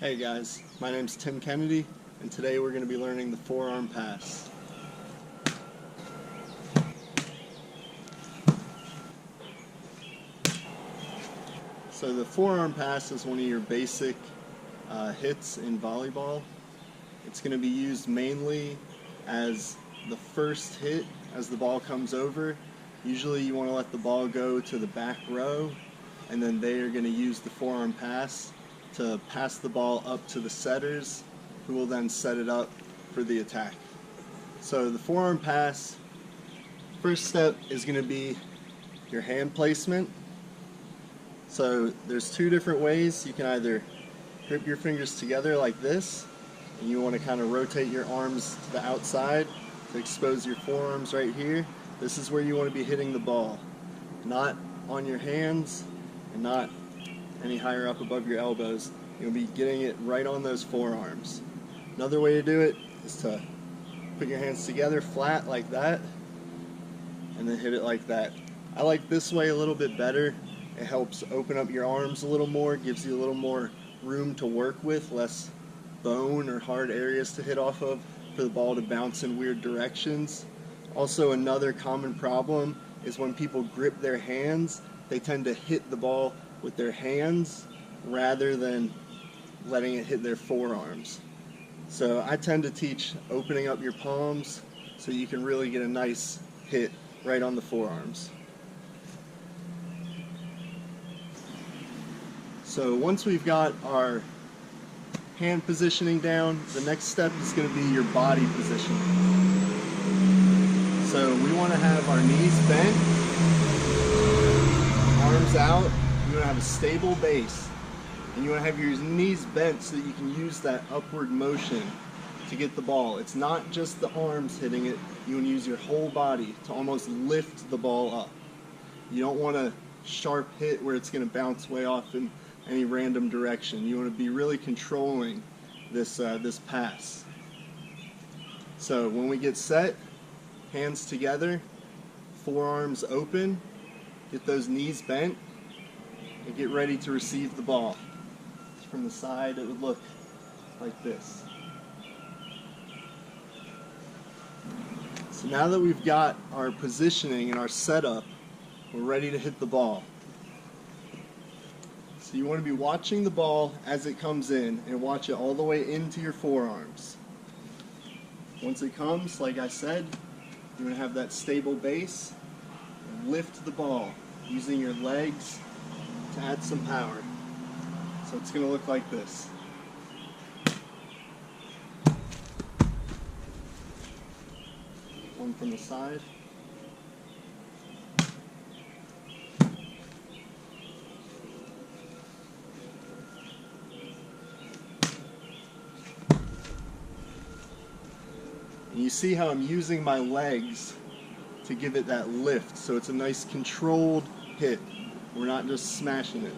Hey guys, my name's Tim Kennedy, and today we're going to be learning the forearm pass. So the forearm pass is one of your basic hits in volleyball. It's going to be used mainly as the first hit as the ball comes over. Usually you want to let the ball go to the back row, and then they are going to use the forearm pass to pass the ball up to the setters, who will then set it up for the attack. So the forearm pass, first step is going to be your hand placement. So there's two different ways. You can either grip your fingers together like this, and you want to kind of rotate your arms to the outside to expose your forearms right here. This is where you want to be hitting the ball, not on your hands and not any higher up above your elbows. You'll be getting it right on those forearms. Another way to do it is to put your hands together flat like that and then hit it like that. I like this way a little bit better. It helps open up your arms a little more, gives you a little more room to work with, less bone or hard areas to hit off of for the ball to bounce in weird directions. Also, another common problem is when people grip their hands, they tend to hit the ball with their hands rather than letting it hit their forearms. So I tend to teach opening up your palms so you can really get a nice hit right on the forearms. So once we've got our hand positioning down, the next step is going to be your body positioning. So we want to have our knees bent, arms out. You want to have a stable base, and you want to have your knees bent so that you can use that upward motion to get the ball. It's not just the arms hitting it. You want to use your whole body to almost lift the ball up. You don't want a sharp hit where it's going to bounce way off in any random direction. You want to be really controlling this pass. So when we get set, hands together, forearms open, get those knees bent, and get ready to receive the ball. From the side, it would look like this. So now that we've got our positioning and our setup, we're ready to hit the ball. So you want to be watching the ball as it comes in and watch it all the way into your forearms. Once it comes, like I said, you want to have that stable base and lift the ball using your legs to add some power. So it's going to look like this. One from the side. And you see how I'm using my legs to give it that lift, so it's a nice controlled hit. We're not just smashing it.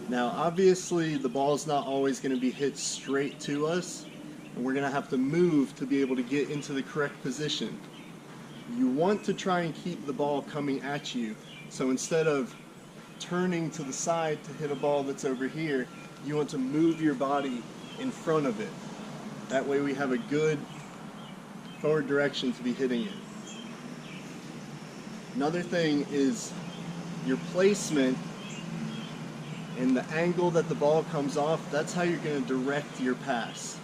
Now obviously the ball's not always going to be hit straight to us, and we're going to have to move to be able to get into the correct position. You want to try and keep the ball coming at you, so instead of turning to the side to hit a ball that's over here, you want to move your body in front of it. That way we have a good forward direction to be hitting it. Another thing is your placement and the angle that the ball comes off. That's how you're going to direct your pass.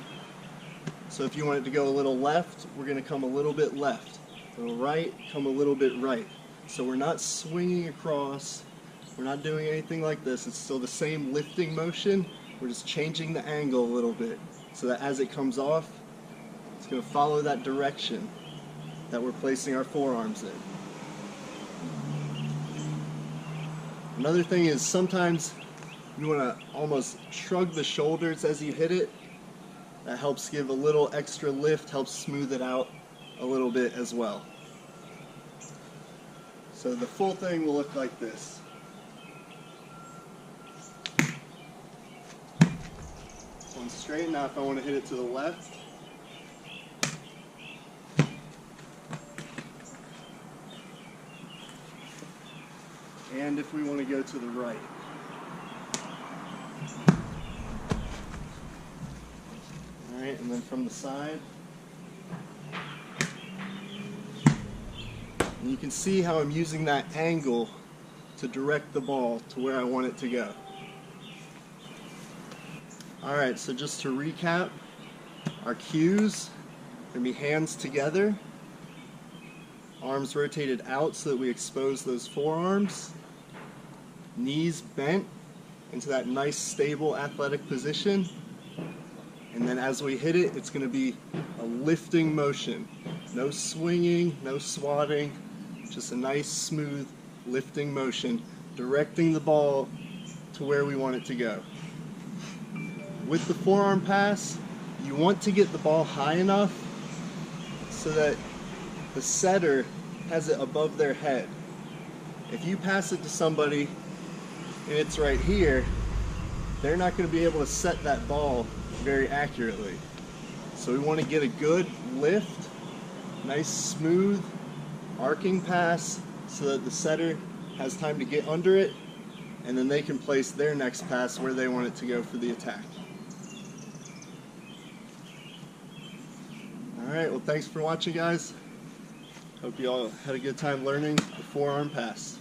So if you want it to go a little left, we're going to come a little bit left. A little right, come a little bit right. So we're not swinging across. We're not doing anything like this. It's still the same lifting motion. We're just changing the angle a little bit so that as it comes off, it's going to follow that direction that we're placing our forearms in. Another thing is sometimes you want to almost shrug the shoulders as you hit it. That helps give a little extra lift, helps smooth it out a little bit as well. So the full thing will look like this. One straight. Now if I want to hit it to the left, and if we want to go to the right. Alright, and then from the side. And you can see how I'm using that angle to direct the ball to where I want it to go. Alright, so just to recap, our cues are going to be hands together, arms rotated out so that we expose those forearms, knees bent into that nice stable athletic position, and then as we hit it, it's going to be a lifting motion. No swinging, no swatting, just a nice smooth lifting motion, directing the ball to where we want it to go. With the forearm pass, you want to get the ball high enough so that the setter has it above their head. If you pass it to somebody and it's right here, they're not going to be able to set that ball very accurately. So we want to get a good lift, nice smooth arcing pass so that the setter has time to get under it, and then they can place their next pass where they want it to go for the attack. Alright, well thanks for watching, guys. Hope you all had a good time learning the forearm pass.